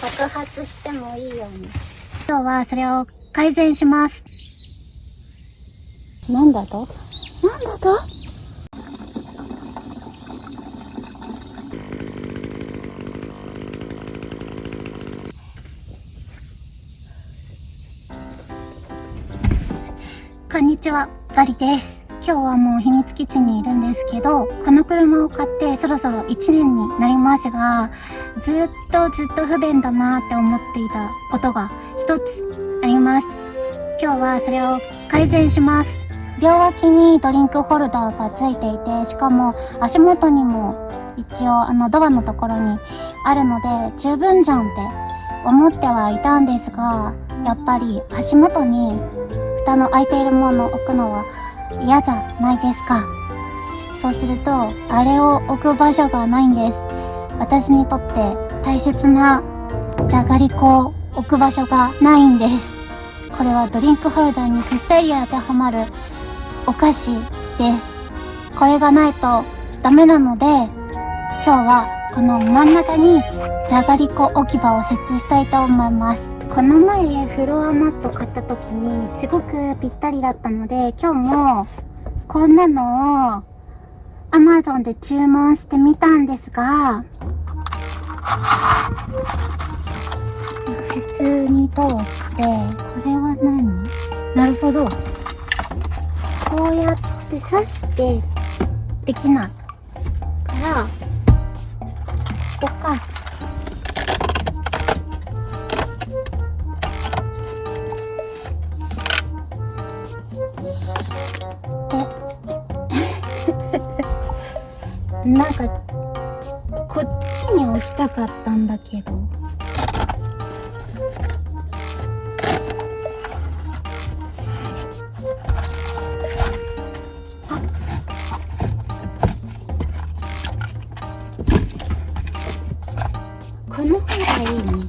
爆発してもいいように。今日はそれを改善します。なんだとこんにちは、バリです。今日はもう秘密基地にいるんですけど、この車を買ってそろそろ1年になりますが、ずっと不便だなって思っていたことが一つあります。今日はそれを改善します。両脇にドリンクホルダーがついていて、しかも足元にも一応ドアのところにあるので十分じゃんって思ってはいたんですが、やっぱり足元に蓋の開いているものを置くのは嫌じゃないですか。そうするとあれを置く場所がないんです。私にとって大切なじゃがりこを置く場所がないんです。これはドリンクホルダーにぴったり当てはまるお菓子です。これがないとダメなので、今日はこの真ん中にじゃがりこ置き場を設置したいと思います。この前フロアマット買った時にすごくぴったりだったので、今日もこんなのを Amazon で注文してみたんですが、普通に通して、これは何？なるほど。こうやって刺してできないから、ここか。なんかこっちに置きたかったんだけど、この方がいいね。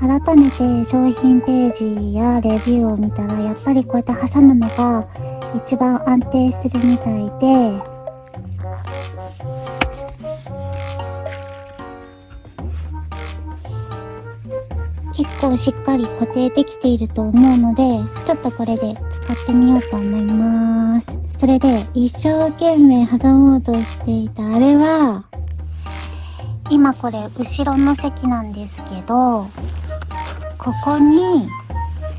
改めて商品ページやレビューを見たら、やっぱりこうやって挟むのが一番安定するみたいで、結構しっかり固定できていると思うので、ちょっとこれで使ってみようと思います。それで一生懸命挟もうとしていたあれは、今これ後ろの席なんですけど、ここに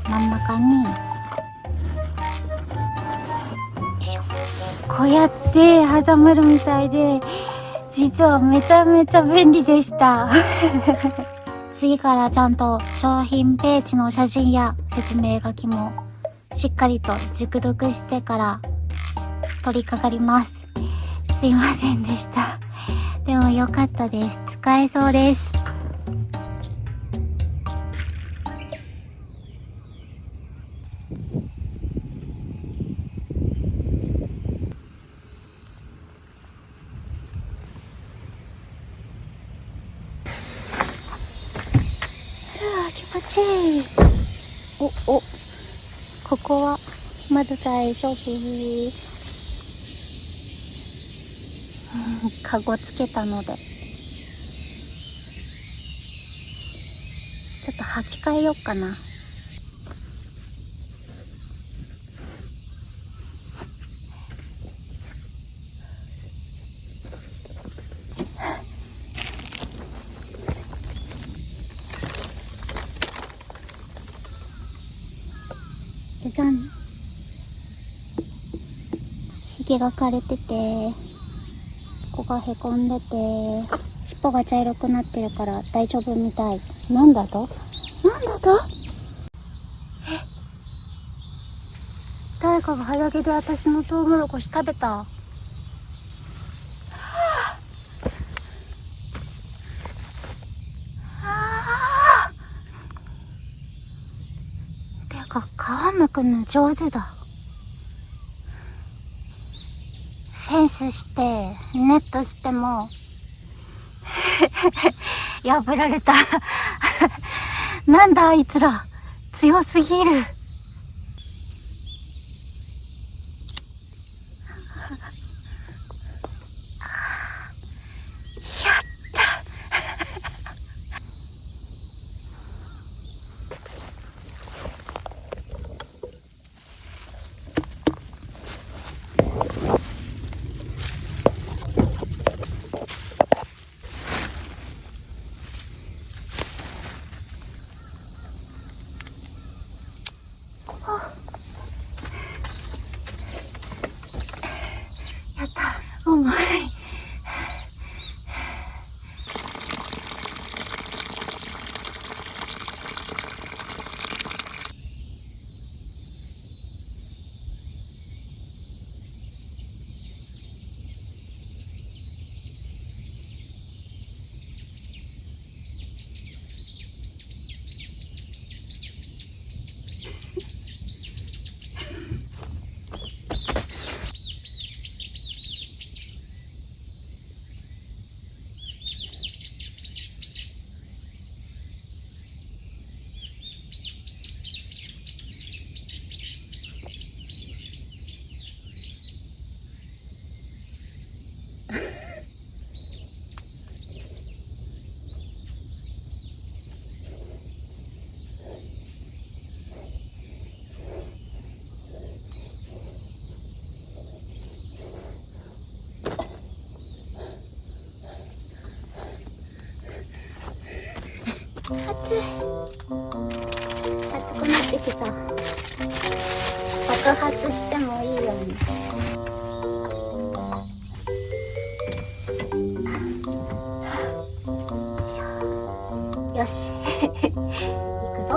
真ん中にこうやって挟まるみたいで、実はめちゃめちゃ便利でした次からちゃんと商品ページの写真や説明書きもしっかりと熟読してから取り掛かります。すいませんでした。でも良かったです。使えそうです。気持ちいい。ここはまず大丈夫。カゴつけたのでちょっと履き替えようかな。じゃん。ひげが枯れてて、ここがへこんでて、尻尾が茶色くなってるから大丈夫みたい。なんだと？誰かが早毛で私のトウモロコシ食べた。てか皮むくの上手だ。フェンスしてネットしても破られた。なんだあいつら、強すぎる。やった。重い。暑い。暑くなってきた。爆発してもいいように。よし。行くぞ。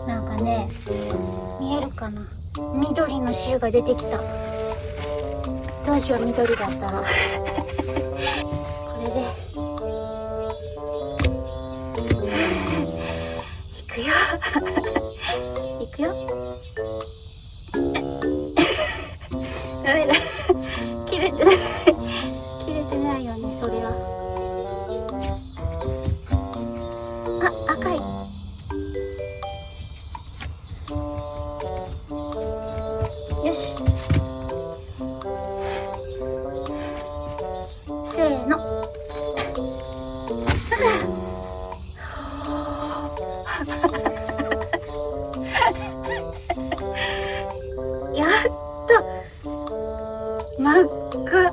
なんかね、見えるかな、緑の汁が出てきた。どうしよう、緑だったら。これでいくよ。いくよ。ダメだ。切れてない。切れてないよね、それは。あ、赤い。よし。せーの。やった。真っ赤。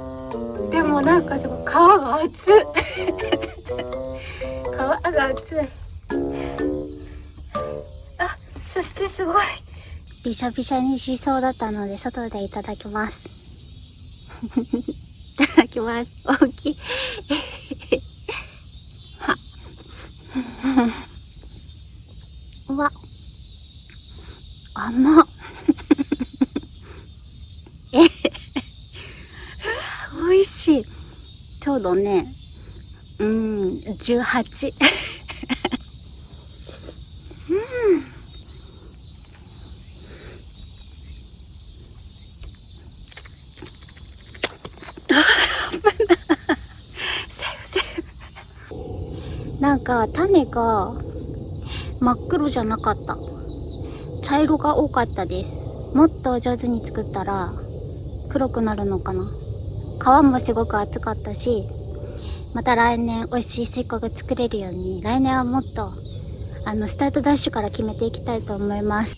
でもなんかすごい皮が熱い。皮が熱い。あ、そしてすごいびしゃびしゃにしそうだったので外でいただきます。いただきます。大きい。うわ、甘っ。美味しい。ちょうどね、18。なんか種が真っ黒じゃなかった。茶色が多かったです。もっと上手に作ったら黒くなるのかな。皮もすごく厚かったし、また来年美味しいスイカが作れるように、来年はもっとスタートダッシュから決めていきたいと思います。